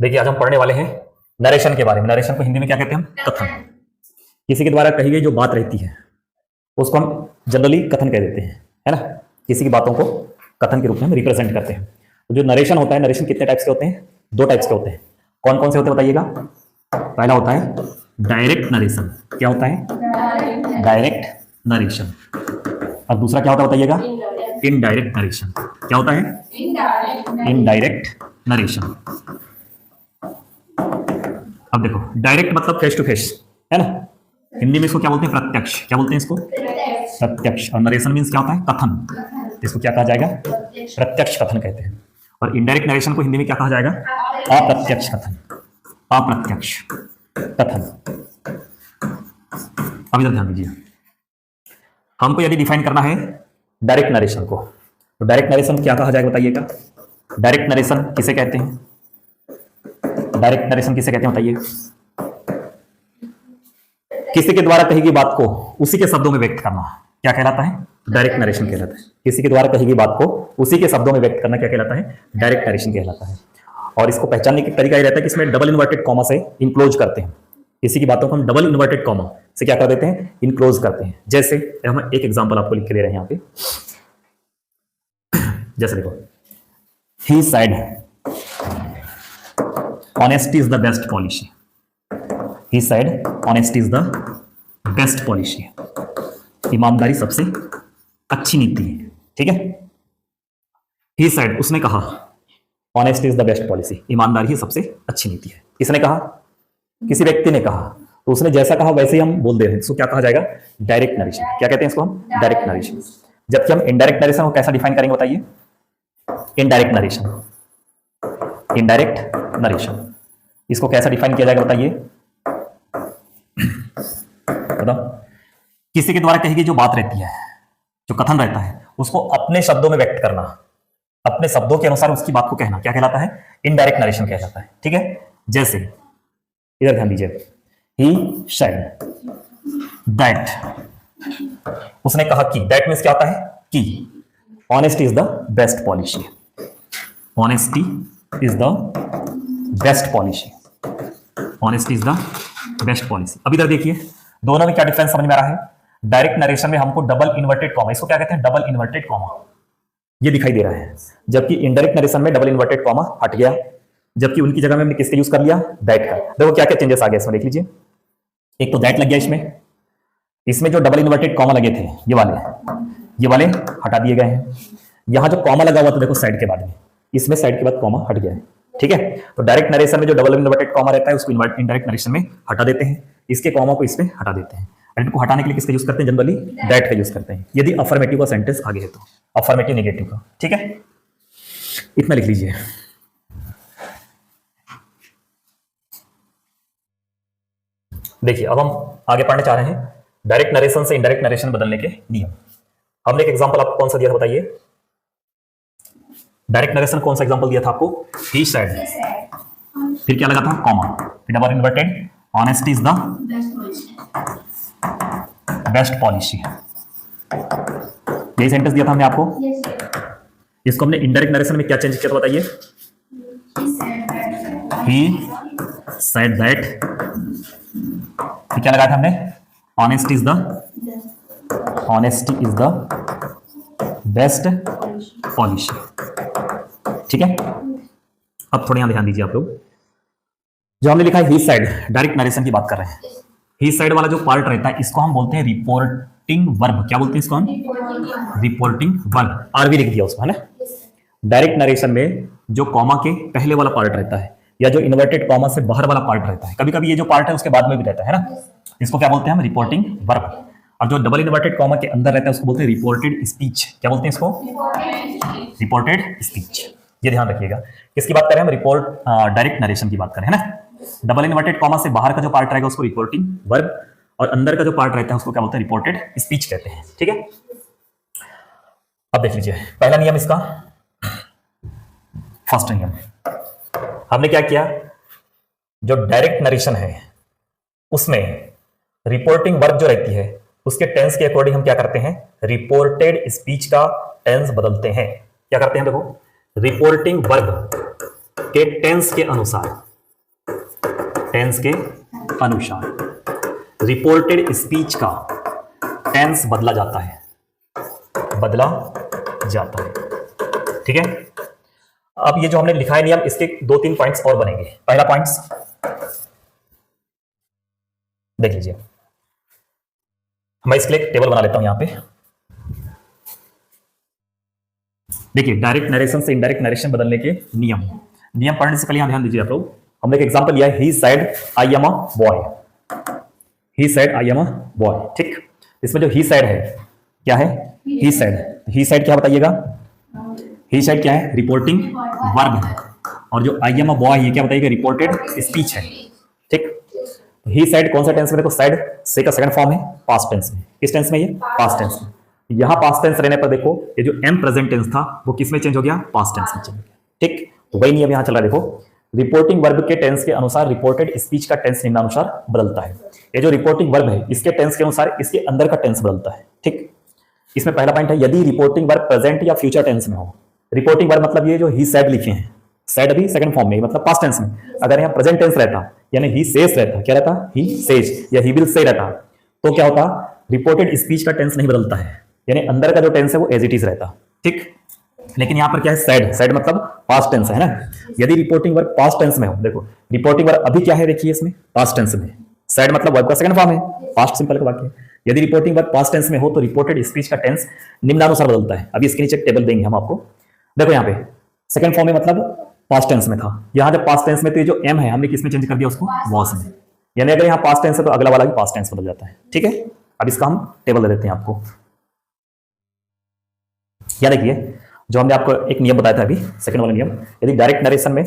देखिए आज हम पढ़ने वाले हैं नरेशन के बारे में। नरेशन को हिंदी में क्या कहते हैं हम? कथन। किसी के द्वारा कही गई जो बात रहती है उसको हम जनरली कथन कह देते हैं, है ना। किसी की बातों को कथन के रूप में हम रिप्रेजेंट करते हैं। तो जो नरेशन होता है, नरेशन कितने टाइप्स के होते हैं? 2 टाइप्स के होते हैं। कौन कौन से होते हैं बताइएगा? पहला होता है डायरेक्ट नरेशन। क्या होता है? Direct narration. और दूसरा क्या होता है बताइएगा? Indirect narration. क्या होता है? Indirect narration. अब देखो, डायरेक्ट मतलब फेस टू फेस, है ना। हिंदी में इसको क्या बोलते हैं? प्रत्यक्ष। क्या बोलते हैं इसको? प्रत्यक्ष। और नरेशन मीन्स क्या होता है? कथन। इसको क्या कहा जाएगा? प्रत्यक्ष कथन कहते हैं। और इनडायरेक्ट नरेशन को हिंदी में क्या कहा जाएगा? अप्रत्यक्ष कथन। अप्रत्यक्ष कथन। अब इधर ध्यान दीजिए, हमको यदि डिफाइन करना है डायरेक्ट नरेशन को, तो डायरेक्ट नरेशन क्या कहा जाएगा बताइएगा? डायरेक्ट नरेशन किसे कहते हैं? डायरेक्ट नरेशन किसे कहते हैं बताइए? किसी के द्वारा कही गई बात को उसी के शब्दों में व्यक्त करना क्या कहलाता है? डायरेक्ट नरेशन कहलाता है। किसी के द्वारा कही गई बात को उसी के शब्दों में व्यक्त करना क्या कहलाता है? डायरेक्ट नरेशन कहलाता है। और इसको पहचानने का तरीका ये रहता है कि इसमें डबल इन्वर्टेड कॉमा से इनक्लोज करते हैं। किसी की बातों को हम डबल इन्वर्टेड कॉमा से क्या कर देते हैं? इनक्लोज करते हैं। जैसे हम एक एग्जांपल आपको लिख के दे रहे हैं यहां पे। जैसे देखो, he said honesty is the best policy. He said honesty is the best policy. ईमानदारी सबसे अच्छी नीति है, ठीक है। He said, उसने कहा, honesty is the best policy. ईमानदारी ही सबसे अच्छी नीति है। किसने कहा? किसी व्यक्ति ने कहा। तो उसने जैसा कहा वैसे ही हम बोल दे रहे हैं। इसको क्या कहा जाएगा? Direct narration. क्या कहते हैं इसको हम? Direct narration. जबकि हम इनडायरेक्ट नरेशन को कैसा डिफाइन करेंगे बताइए? Indirect narration. इनडायरेक्ट नरेशन इसको कैसा डिफाइन किया जाएगा बताइए? बताओ। किसी के द्वारा कही गई जो बात रहती है, जो कथन रहता है, उसको अपने शब्दों में व्यक्त करना, अपने शब्दों के अनुसार उसकी बात को कहना क्या कहलाता है? इनडायरेक्ट नरेशन कहलाता है, ठीक है। जैसे इधर ध्यान दीजिए, ही सेड दैट, उसने कहा कि, दैट मीन्स क्या होता है? कि honesty is the best policy. Honesty is the best policy. Honesty is the best policy. अब इधर देखिए, दोनों में क्या डिफरेंस समझ में आ रहा है? डायरेक्ट नरेशन में हमको डबल इन्वर्टेड कॉमा, इसको क्या कहते हैं? डबल इन्वर्टेड कॉमा, ये दिखाई दे रहा है। जबकि इनडायरेक्ट नरेशन में डबल इन्वर्टेड कॉमा हट गया, जबकि उनकी जगह में हमने किसका यूज कर लिया? दैट का। देखो क्या क्या चेंजेस आ गया इसमें, देख लीजिए। एक तो दैट लग गया इसमें जो डबल इन्वर्टेड कॉमा लगे थे ये वाले हटा दिए गए हैं। यहां जो कॉमा लगा हुआ था देखो साइड के बाद में, इसमें साइड के बाद कॉमा हट गया है, ठीक है। तो डायरेक्ट नरेशन में जो डबल इन्वर्टेड कॉमा रहता है उसको इनडायरेक्ट नरेशन में हटा देते हैं, इसके कॉमा को इसमें हटा देते हैं। और इनको हटाने के लिए किसका यूज करते हैं? जनरली दैट का यूज करते हैं, यदि अफर्मेटिव का सेंटेंस आगे है तो, अफर्मेटिव नेगेटिव का, ठीक है। इतना लिख लीजिए। देखिए अब हम आगे पढ़ने चाह रहे हैं डायरेक्ट नरेशन से इनडायरेक्ट नरेशन बदलने के नियम। हमने एक एग्जांपल आपको कौन सा दिया था बताइए? डायरेक्ट नरेशन कौन सा एग्जांपल दिया था आपको? ही सेड, फिर क्या लगा था? कॉमा, फिर double inverted, honesty is the best policy. यही सेंटेंस दिया था हमने आपको। इसको हमने इनडायरेक्ट नरेशन में क्या चेंज किया था बताइए? ही सेड दैट, फिर क्या लगाया था हमने? Honesty is the best policy, ठीक है। अब थोड़ा यहां ध्यान दीजिए आप लोग, जो हमने लिखा है ही साइड, डायरेक्ट नरेशन की बात कर रहे हैं। ही साइड वाला जो पार्ट रहता है इसको हम बोलते हैं रिपोर्टिंग वर्ब। क्या बोलते हैं इसको हम? Reporting verb. आरवी लिख दिया उसको, है ना। डायरेक्ट नरेशन में जो कॉमा के पहले वाला पार्ट रहता है या जो इन्वर्टेड कॉमा से बाहर वाला पार्ट रहता है, कभी कभी ये जो पार्ट है उसके बाद में भी रहता है ना, इसको क्या बोलते हैं हम? Reporting verb. और जो डबल इन्वर्टेड कॉमा के अंदर रहता है उसको बोलते हैं रिपोर्टेड स्पीच। क्या बोलते हैं इसको? Reported speech. ये ध्यान रखिएगा, किसकी बात कर रहे हैं हम? रिपोर्ट, डायरेक्ट नरेशन की बात कर रहे हैं ना। डबल इन्वर्टेड कॉमा से बाहर का जो पार्ट रहेगा उसको रिपोर्टिंग वर्ब, और अंदर का जो पार्ट रहता है उसको क्या बोलते हैं? रिपोर्टेड स्पीच कहते हैं, ठीक है। अब देख लीजिए पहला नियम इसका, फर्स्ट नियम हमने क्या किया? जो डायरेक्ट नरेशन है उसमें रिपोर्टिंग वर्ब जो रहती है उसके टेंस के अकॉर्डिंग हम क्या करते हैं? रिपोर्टेड स्पीच का टेंस बदलते हैं। क्या करते हैं? देखो, रिपोर्टिंग वर्ब के टेंस के अनुसार, टेंस के अनुसार रिपोर्टेड स्पीच का टेंस बदला जाता है, बदला जाता है। ठीक है, अब ये जो हमने लिखा है नियम, इसके 2-3 पॉइंट्स और बनेंगे। पहला पॉइंट्स देख लीजिए, मैं इसके लिए एक टेबल बना लेता हूं यहां पे। देखिए, डायरेक्ट नरेशन से इनडायरेक्ट नरेशन बदलने के नियम। नियम पढ़ने से पहले यहां ध्यान दीजिए आप लोग। हमने एक एग्जांपल लिया है, he said I am a boy, he said I am a boy. ठीक, इसमें जो ही सेड है क्या है, ही सेड। ही सेड क्या बताइएगा, ही सेड क्या है, रिपोर्टिंग वर्ब है, और जो आई एम अ बॉय ये क्या बताइएगा, रिपोर्टेड स्पीच है। ठीक, ही सेड कौन सा टेंस में, देखो सेड से का सेकंड फॉर्म है पास्ट टेंस में। किस टेंस में, ये पास्ट टेंस में। यहां पास्ट टेंस रहने पर देखो ये जो एम प्रेजेंट टेंस था वो किस में चेंज हो गया, पास्ट टेंस में चेंज हो गया। ठीक, तो वही नियम यहां चल रहा है। देखो, रिपोर्टिंग वर्ब के टेंस के अनुसार रिपोर्टेड स्पीच का टेंस निम्नानुसार बदलता है। ये जो रिपोर्टिंग वर्ब है इसके टेंस के अनुसार इसके अंदर का टेंस बदलता है। ठीक, इसमें पहला पॉइंट है, यदि रिपोर्टिंग वर्ब प्रेजेंट या फ्यूचर टेंस में हो। रिपोर्टिंग वर्ब मतलब ये जो ही सेड लिखे हैं, सेड अभी सेकंड फॉर्म में मतलब पास्ट टेंस में, अगर यहाँ प्रेजेंट टेंस रहता यानी ही सेज रहता, क्या रहता, ही सेज या ही विल से रहता, तो क्या होता, रिपोर्टेड स्पीच का टेंस नहीं बदलता है, यानी अंदर का जो टेंस है वो एज इट इज रहता। ठीक, लेकिन यहां पर क्या है, सेड, सेड मतलब पास्ट टेंस है ना। यदि रिपोर्टिंग वर्ब पास्ट टेंस में हो, देखो रिपोर्टिंग वर्ब अभी क्या है, देखिए इसमें पास्ट टेंस में, सेड मतलब वर्ब का सेकंड फॉर्म है, पास्ट सिंपल का वाक्य। यदि रिपोर्टिंग वर्ब पास्ट टेंस में हो तो रिपोर्टेड स्पीच का टेंस निम्नानुसार बदलता है। अभी इसके नीचे टेबल देंगे हम आपको। देखो यहाँ पे सेकंड फॉर्म में मतलब पास्ट टेंस में था, यहां जब पास्ट टेंस में तो ये जो एम है हमने किस में चेंज कर दिया, उसको वॉस में। यानी अगर यहाँ पास्ट टेंस है तो अगला वाला भी पास्ट टेंस बदल जाता है। ठीक है, अब इसका हम टेबल दे देते हैं आपको। या देखिए, जो हमने आपको एक नियम बताया था अभी, सेकंड वाला नियम, यदि डायरेक्ट नरेशन में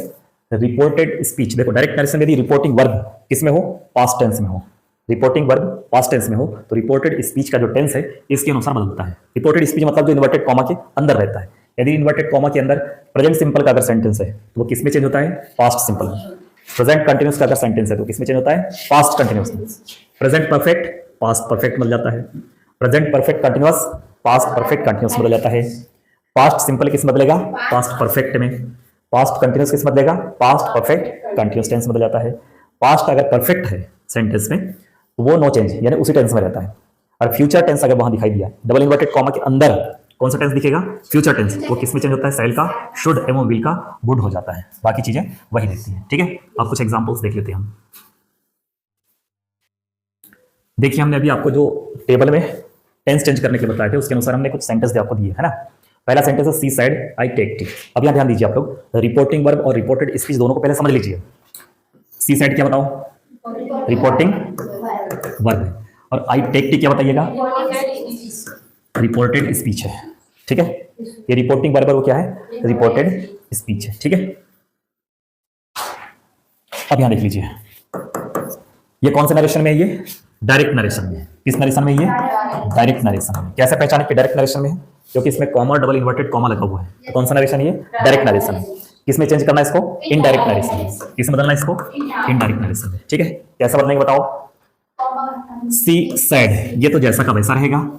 रिपोर्टेड स्पीच, देखो डायरेक्ट नरेशन में यदि रिपोर्टिंग वर्ब किसमें हो, पास्ट टेंस में हो, रिपोर्टिंग वर्ब पास्ट टेंस में हो तो रिपोर्टेड स्पीच का जो टेंस है इसके अनुसार बदलता है। रिपोर्टेड स्पीच मतलब जो इन्वर्टेड कॉमा के अंदर रहता है। यदि इन्वर्टेड कॉमा के अंदर प्रेजेंट सिंपल का अगर सेंटेंस है तो वो किसमें चेंज होता है, पास्ट सिंपल। प्रेजेंट कंटिन्यूस का अगर सेंटेंस है तो किसमें चेंज होता है, past continuous. Present perfect past perfect बदल जाता है, present perfect continuous past perfect continuous बदल जाता है, पास्ट सिंपल किस बदलेगा, पास्ट परफेक्ट में, पास्ट कंटिन्यूस किस बदलेगा, पास्ट परफेक्ट कंटिन्यूस टेंस बदल जाता है। पास्ट अगर परफेक्ट है सेंटेंस में तो वो नो चेंज यानी उसी टेंस में रहता है। और फ्यूचर टेंस अगर वहां दिखाई दिया डबल इन्वर्टेड कॉमा के अंदर कौन सा टेंस दिखेगा, फ्यूचर टेंस, वो किस में चेंज होता है, शैल का शुड एवं विल का वुड हो जाता है। बाकी चीजें वही दिखती हैं। ठीक है, अब कुछ एग्जांपल्स देख लेते हैं हम। देखिए, हमने अभी आपको जो टेबल में टेंस चेंज करने के बताए थे उसके अनुसार हमने कुछ सेंटेंस आपको दिए है ना। पहला सेंटेंस है she said I take tea. अब यहां ध्यान दीजिए आप लोग, रिपोर्टिंग वर्ब और रिपोर्टेड स्पीच दोनों को पहले समझ लीजिए। सी सेड क्या बताओ, रिपोर्टिंग वर्ब है, और आई टेक टी क्या बताइएगा, रिपोर्टेड स्पीच है। ठीक है, ये रिपोर्टिंग वर्ब वो क्या है, रिपोर्टेड स्पीच है। ठीक है, अब यहां देख लीजिए, ये कौन से नरेशन में है, ये डायरेक्ट नरेशन में है। किस नरेशन में, ये डायरेक्ट नरेशन में। कैसे पहचाने कि डायरेक्ट नरेशन में है, क्योंकि इसमें कॉमा डबल इन्वर्टेड कॉमा लगा हुआ है। तो कौन सा नरेशन, ये डायरेक्ट नरेशन है। किसमें चेंज करना है इसको, इनडायरेक्ट नरेशन में। किसमें बदलना है इसको, इनडायरेक्ट नरेशन में। ठीक है, कैसा बदलेंगे बताओ, सी सेड ये तो जैसा का वैसा रहेगा,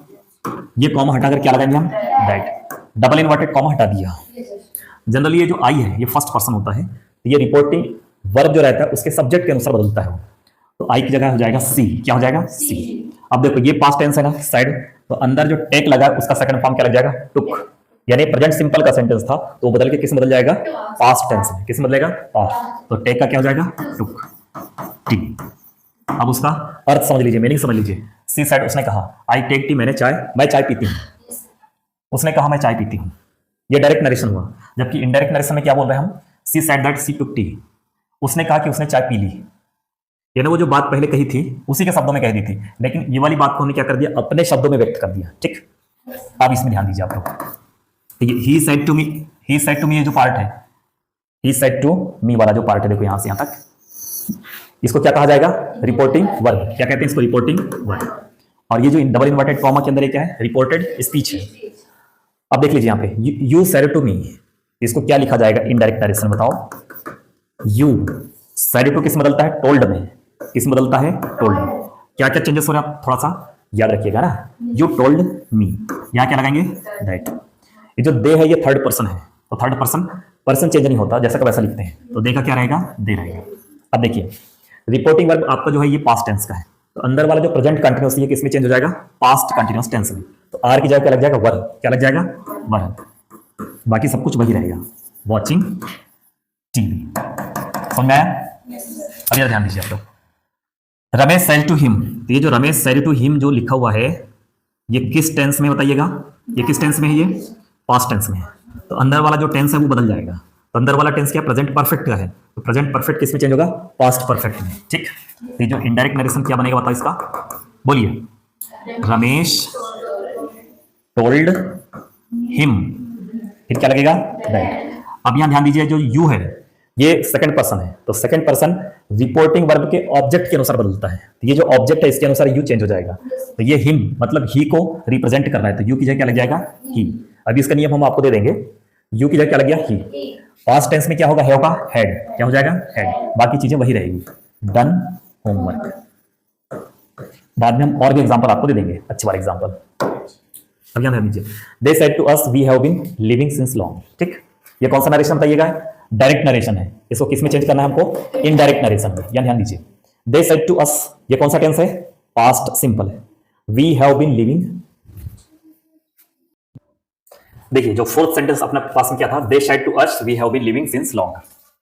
ये कॉमा हटाकर क्या लगाएंगे हम, दैट। डबल इन्वर्टेड कॉमा हटा दिया। जनरली ये जो आई है ये फर्स्ट पर्सन होता है, तो ये रिपोर्टिंग वर्ब जो रहता है उसके सब्जेक्ट के अनुसार बदलता है। तो आई की जगह हो जाएगा सी, क्या हो जाएगा, सी। अब देखो ये पास्ट टेंस है ना साइड, तो अंदर जो टेक लगा उसका सेकंड फॉर्म क्या लग जाएगा, टुक। यानी प्रेजेंट सिंपल का सेंटेंस था तो वो बदल के किस में बदल जाएगा, पास्ट टेंस में। किस में बदलेगा, पास्ट। तो टेक का क्या हो जाएगा, टुक टी। अब उसका अर्थ समझ लीजिए, मीनिंग समझ लीजिए। सी सेड उसने कहा, आई टेक टी मैं चाय पीती हूँ। उसने कहा मैं चाय पीती हूँ, ये डायरेक्ट नरेशन हुआ। जबकि इनडायरेक्ट नरेशन में क्या बोल रहे हैं हम, she said that she took tea. उसने कहा कि उसने चाय पी ली, यानी वो जो बात पहले कही थी उसी के शब्दों में कह दी थी, लेकिन ये वाली बात को हमने क्या कर दिया, अपने शब्दों में व्यक्त कर दिया। ठीक, अब इसमें ध्यान दीजिए आप लोग। ही सेड टू मी ये जो पार्ट है, ही सेड टू मी वाला जो पार्ट है, देखो यहां से यहां तक, इसको क्या कहा जाएगा, रिपोर्टिंग वर्ब। क्या कहते हैं इसको, रिपोर्टिंग वर्ब। और ये जो डबल इन्वर्टेड कॉमा के अंदर क्या है, रिपोर्टेड स्पीच है। अब देख लीजिए यहाँ पे, यू सेड टू मी, इसको क्या लिखा जाएगा इनडायरेक्ट नरेशन, बताओ। यू सेड टू किस बदलता है, टोल्ड में। किस बदलता है, टोल्ड में। क्या क्या चेंजेस हो रहे हैं आप थोड़ा सा याद रखिएगा ना। यू टोल्ड मी, यहां क्या लगाएंगे, दैट। ये जो दे है ये थर्ड पर्सन है, तो थर्ड पर्सन पर्सन चेंज नहीं होता, जैसा का वैसा लिखते हैं, तो दे का क्या रहेगा, दे रहेगा। अब देखिए रिपोर्टिंग वर्ब आपका जो है ये पास्ट टेंस का है, तो अंदर वाला जो प्रेजेंट कंटिन्यूअस है किस में चेंज हो जाएगा, पास्ट कंटिन्यूअस टेंस में। तो आर की जगह क्या लग जाएगा, वर, क्या लग जाएगा, वर, बाकी सब कुछ वही रहेगा, वॉचिंग टीवी। समझ में आया? अब यार ध्यान दीजिए आप लोग, रमेश सेड टू हिम, तो ये जो रमेश सेड टू हिम जो लिखा हुआ है ये किस टेंस में बताइएगा, ये किस टेंस में है, ये पास्ट टेंस में है। तो अंदर वाला जो टेंस है वो बदल जाएगा, तो अंदर वाला टेंस क्या, प्रेजेंट परफेक्ट का है, तो प्रेजेंट परफेक्ट किस में चेंज होगा, पास्ट परफेक्ट में। ठीक, ये जो इनडायरेक्ट नरेशन क्या बनेगा बताओ इसका, बोलिए, रमेश टोल्ड हिम, फिर क्या लगेगा, दैट। अब यहां ध्यान दीजिए जो यू है ये सेकंड पर्सन है, तो सेकंड पर्सन रिपोर्टिंग वर्ब के ऑब्जेक्ट के अनुसार बदलता है, तो ये जो ऑब्जेक्ट है इसके अनुसार यू चेंज हो जाएगा। तो ये हिम मतलब ही को रिप्रेजेंट करना है, तो यू की जगह क्या लग जाएगा, ही। अभी इसका नियम हम आपको दे देंगे, यू की जगह क्या लग गया, ही। पास्ट टेंस में क्या होगा, है होगा हैड, क्या हो जाएगा, हैड, बाकी चीजें वही रहेगी। डन होमवर्क, बाद में हम और भी एग्जांपल आपको दे देंगे, अच्छे वाले एग्जांपल। अब ध्यान दीजिए, they said to us we have been living since long. ठीक, ये कौन सा नरेशन बताइएगा, डायरेक्ट नरेशन है, इसको किस में चेंज करना है हमको, इनडायरेक्ट नरेशन में। या ध्यान दीजिए, दे सेड टू अस, ये कौन सा टेंस है, पास्ट सिंपल है, वी हैव बीन लिविंग। देखिए जो फोर्थ सेंटेंस अपने पास में क्या था, they said to us we have been living since long,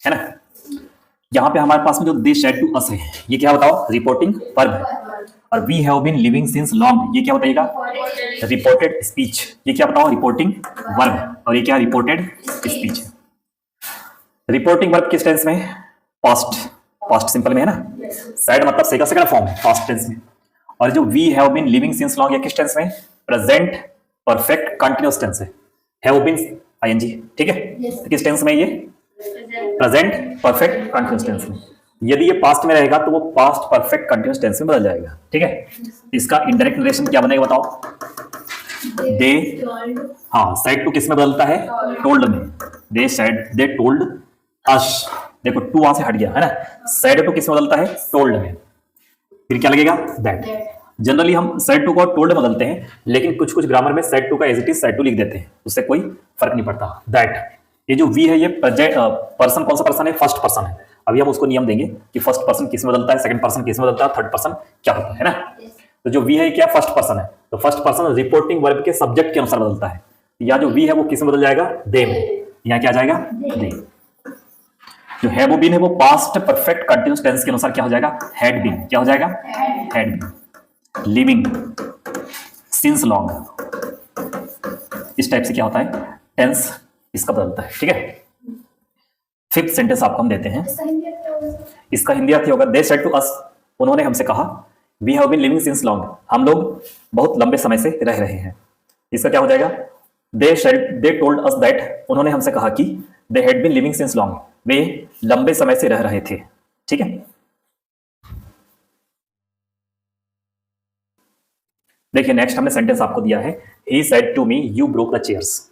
है ना। यहां पे हमारे पास में जो दे सेड टू अस है ये क्या बताओ, रिपोर्टिंग वर्ब है, और we have been living since long ये क्या बताइएगा, रिपोर्टेड स्पीच। ये क्या बताओ, रिपोर्टिंग वर्ब, और ये क्या, रिपोर्टेड स्पीच है। रिपोर्टिंग वर्ब किस टेंस में, पास्ट, पास्ट सिंपल में है ना, सेड मतलब से का सेकंड फॉर्म है पास्ट टेंस में। और जो we have been living since long ये किस टेंस में, प्रेजेंट परफेक्ट कंटीन्यूअस टेंस है, हैव बीन आईएनजी। ठीक है, तो किस टेंस में, ये प्रेजेंट परफेक्ट कंटीन्यूअस टेंस में। यदि ये पास्ट में रहेगा तो वो पास्ट परफेक्ट कंटीन्यूअस टेंस में बदल जाएगा। ठीक है, इसका इनडायरेक्ट नरेशन क्या बनेगा बताओ, दे, हाँ सेड टू किस में बदलता है, टोल्ड में, दे सेड, दे टोल्ड अस, देखो टू वहां से हट गया है ना, सेड टू किस में बदलता है, टोल्ड में, फिर क्या लगेगा, दैट। जनरली हम सेड टू को टोल्ड में बदलते हैं, लेकिन कुछ कुछ ग्रामर में सेड टू का as it is said to लिख देते हैं, उससे कोई फर्क नहीं पड़ता। दैट, ये जो वी है ये पर्सन कौन सा पर्सन है, फर्स्ट पर्सन है। अभी हम उसको नियम देंगे कि फर्स्ट पर्सन किस में बदलता है, सेकंड पर्सन किस में बदलता है, थर्ड पर्सन क्या होता है ना। तो जो वी है क्या, फर्स्ट पर्सन है, तो फर्स्ट पर्सन रिपोर्टिंग वर्ब के सब्जेक्ट के अनुसार बदलता है। या जो वी है वो किस में बदल जाएगा, दे में, यहाँ क्या आ जाएगा, दे। जो है वो बीन है वो पास्ट परफेक्ट कंटीन्यूअस टेंस के अनुसार क्या हो जाएगा, हैड बीन, क्या हो जाएगा, had been. Living since long, इस टाइप से क्या होता है, टेंस इसका बदलता है। ठीक है, फिफ्थ सेंटेंस आपको हम देते हैं, इसका हिंदी अर्थ होगा, दे सेड टू अस, उन्होंने हमसे कहा, we have been living since long, हम लोग बहुत लंबे समय से रह रहे हैं। इसका क्या हो जाएगा, they said, they told us that, उन्होंने हमसे कहा कि they had been living since long, वे लंबे समय से रह रहे थे। ठीक है, देखिए नेक्स्ट हमने सेंटेंस आपको दिया है, he said to me you broke the chairs.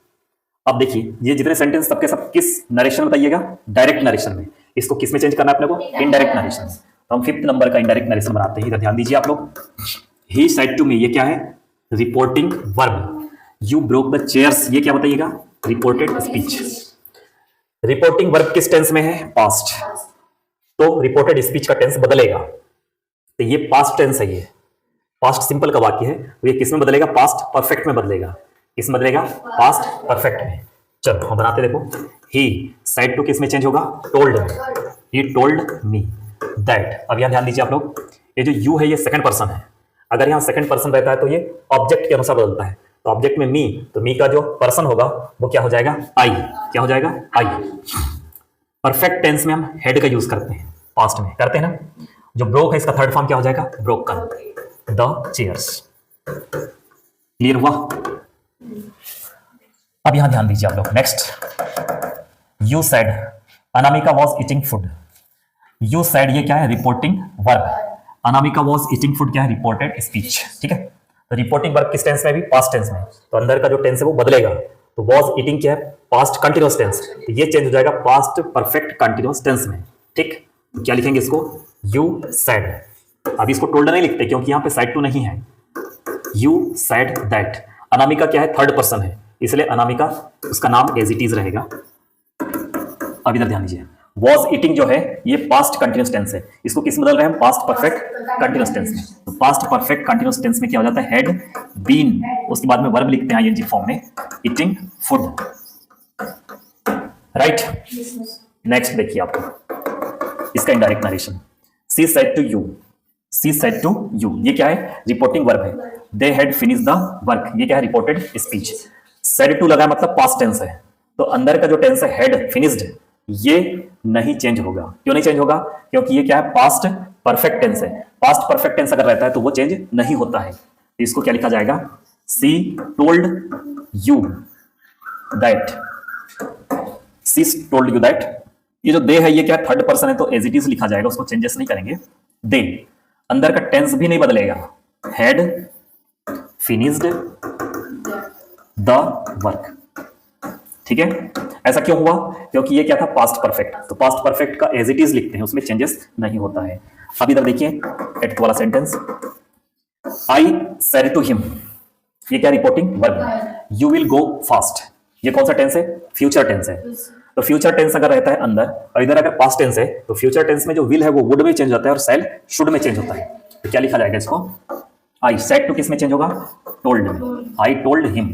अब देखिए ये जितने सेंटेंस सबके सब किस नरेशन में बताइएगा, डायरेक्ट नरेशन में। इसको किस में चेंज करना है अपने को, इनडायरेक्ट नरेशन में। तो हम फिफ्थ नंबर का इनडायरेक्ट नरेशन बनाते हैं, ध्यान दीजिए आप लोग। ही सेड टू मी ये क्या है, reporting verb. You broke the chairs ये क्या बताइएगा, रिपोर्टेड स्पीच। रिपोर्टिंग वर्ब किस टेंस में है, पास्ट, तो रिपोर्टेड स्पीच का टेंस बदलेगा। तो ये पास्ट टेंस है, ये पास्ट सिंपल का वाक्य है, तो ये किस में बदलेगा, पास्ट परफेक्ट में बदलेगा। किस में बदलेगा, पास्ट परफेक्ट में। चलो हम बनाते, देखो ही सेड टू किस में चेंज होगा, टोल्ड में, ही टोल्ड मी दैट। अब यहां ध्यान दीजिए आप लोग, ये जो यू है ये सेकंड पर्सन है, अगर यहाँ सेकंड पर्सन रहता है तो ये ऑब्जेक्ट के अनुसार बदलता है। तो ऑब्जेक्ट में मी, तो मी का जो पर्सन होगा वो क्या हो जाएगा, आई, क्या हो जाएगा, आई। परफेक्ट टेंस में हम हेड का यूज करते हैं, पास्ट में करते हैं ना। जो ब्रोक है इसका थर्ड फॉर्म क्या हो जाएगा, ब्रोकन द चेयर्स। क्लियर हुआ? अब यहां ध्यान दीजिए आप लोग, next you said Anamika was eating food. You said ये क्या है, reporting verb. Anamika was eating food क्या है, रिपोर्टेड स्पीच। ठीक है, तो रिपोर्टिंग वर्ब किस टेंस में भी, पास्ट टेंस में, तो अंदर का जो टेंस है वो बदलेगा। तो वॉज ईटिंग क्या है, पास्ट कंटिन्यूअस टेंस, तो ये चेंज हो जाएगा पास्ट परफेक्ट कंटिन्यूअस टेंस में। ठीक, तो क्या लिखेंगे इसको, यू सेड। अब इसको टोल्ड नहीं लिखते क्योंकि यहाँ पे साइड टू नहीं है। यू सेड दैट, अनामिका क्या है, थर्ड पर्सन है, इसलिए अनामिका उसका नाम एज इट इज रहेगा। अब इधर ध्यान दीजिए, वॉज ईटिंग जो है ये पास्ट कंटिन्यूस टेंस है, इसको किस में बदल रहे हैं हम, पास्ट परफेक्ट कंटिन्यूस टेंस में। तो पास्ट परफेक्ट कंटिन्यूस टेंस में क्या हो जाता है, हैड बीन, उसके बाद में वर्ब लिखते हैं आईएनजी फॉर्म में, ईटिंग फूड, राइट। नेक्स्ट देखिए आपको इसका indirect narration, she said to you, she said to you, ये क्या है, रिपोर्टिंग वर्ब है। They had finish the work, ये क्या है, रिपोर्टेड स्पीच। सेड टू लगा मतलब पास्ट टेंस है, तो अंदर का जो टेंस है हैड फिनिश्ड, ये नहीं चेंज होगा। क्यों नहीं चेंज होगा, क्योंकि ये क्या है, पास्ट परफेक्ट टेंस है। पास्ट परफेक्ट टेंस अगर रहता है तो वो चेंज नहीं होता है। इसको क्या लिखा जाएगा, सी told you that, C told you that. ये जो दे है ये क्या थर्ड पर्सन है, तो एज इट इज लिखा जाएगा, उसको चेंजेस नहीं करेंगे। दे, अंदर का टेंस भी नहीं बदलेगा, हैड फिनिश्ड द वर्क, ठीक है। ऐसा क्यों हुआ, क्योंकि ये क्या था, पास्ट परफेक्ट, तो पास्ट परफेक्ट का एज इट इज लिखते हैं, उसमें चेंजेस नहीं होता है। अब इधर देखिए एट वाला sentence, I said to him, ये क्या, reporting verb. You will go fast, ये कौन सा टेंस है, फ्यूचर टेंस है। तो फ्यूचर टेंस अगर रहता है अंदर और इधर अगर पास्ट टेंस है, तो फ्यूचर टेंस में जो विल है वो वुड में चेंज होता है और शैल शुड में चेंज होता है। तो क्या लिखा जाएगा इसको, आई सेड टू किस में चेंज होगा, टोल्ड में, आई टोल्ड हिम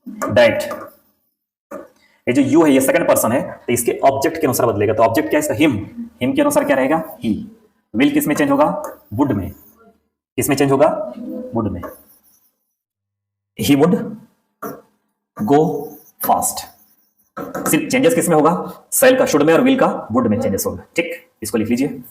दैट। ये जो यू है ये सेकंड पर्सन है, तो इसके ऑब्जेक्ट के अनुसार बदलेगा। तो ऑब्जेक्ट क्या है इसका, हिम, हिम के अनुसार क्या रहेगा, ही। विल किस में चेंज होगा, वुड में, किस में चेंज होगा, वुड में। ही वुड गो फास्ट, सिर्फ चेंजेस किस में होगा, सेल का शुड में और विल का वुड में चेंजेस होगा, ठीक। इसको लिख लीजिए।